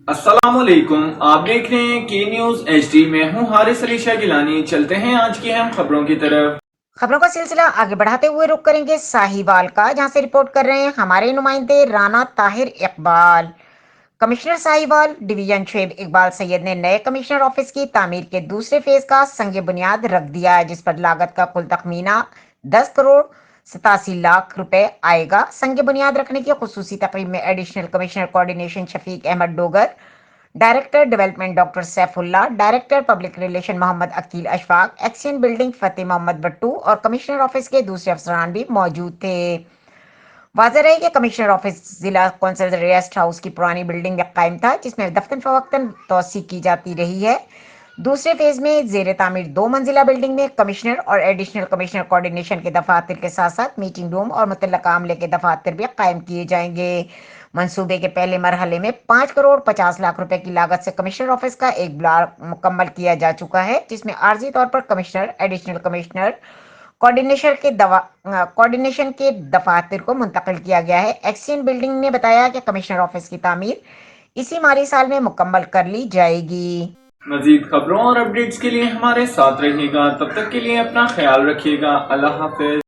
अस्सलाम वालेकुम। आप देख रहे हैं के न्यूज HD। मैं हूं हारिस अली शाह गिलानी। चलते हैं आज की अहम खबरों की तरफ। खबरों का सिलसिला आगे बढ़ाते हुए रुक करेंगे साहिवाल का, जहां से रिपोर्ट कर रहे हैं हमारे नुमाइंदे राना ताहिर इकबाल। कमिश्नर साहिवाल डिवीजन शुएब इकबाल सैयद ने नए कमिश्नर ऑफिस की तामीर के दूसरे फेज का संग बुनियाद रख दिया है, जिस पर लागत का कुल तखमीना 10 करोड़ 87 लाख रुपए आएगा। संग बुनियाद रखने की खुसूसी तकरीब में additional commissioner coordination Shafiq Ahmed Dogar, director development doctor Saifullah, director public relation Mohammad Aqeel Ashfaq, XEN building Fateh Mohammad Battu और कमिश्नर ऑफिस के दूसरे अफसरान भी मौजूद थे। वाज़ेह रहे कि कमिश्नर ऑफिस जिला कौंसिल रेस्ट हाउस की पुरानी बिल्डिंग में कायम था, जिसमें दफ्तन फवक्तन तोसी की जाती रही है। दूसरे फेज में जेर तामीर 2 मंजिला बिल्डिंग में कमिश्नर और एडिशनल कमिश्नर कोऑर्डिनेशन के दफातर के साथ साथ मीटिंग रूम और मुतल्लका अमले के दफातर भी कायम किए जाएंगे। मंसूबे के पहले मरहले में 5 करोड़ 50 लाख रुपए की लागत से कमिश्नर ऑफिस का एक ब्लॉक मुकम्मल किया जा चुका है, जिसमें आर्जी तौर पर कमिश्नर, एडिशनल कमिश्नर कोऑर्डिनेशन के दफातर को मुंतकिल किया गया है। एक्सियन बिल्डिंग ने बताया कि कमिश्नर ऑफिस की तामीर इसी माली साल में मुकम्मल कर ली जाएगी। मजीद खबरों और अपडेट्स के लिए हमारे साथ रहिएगा। तब तक के लिए अपना ख्याल रखिएगा। अल्लाह हाफिज।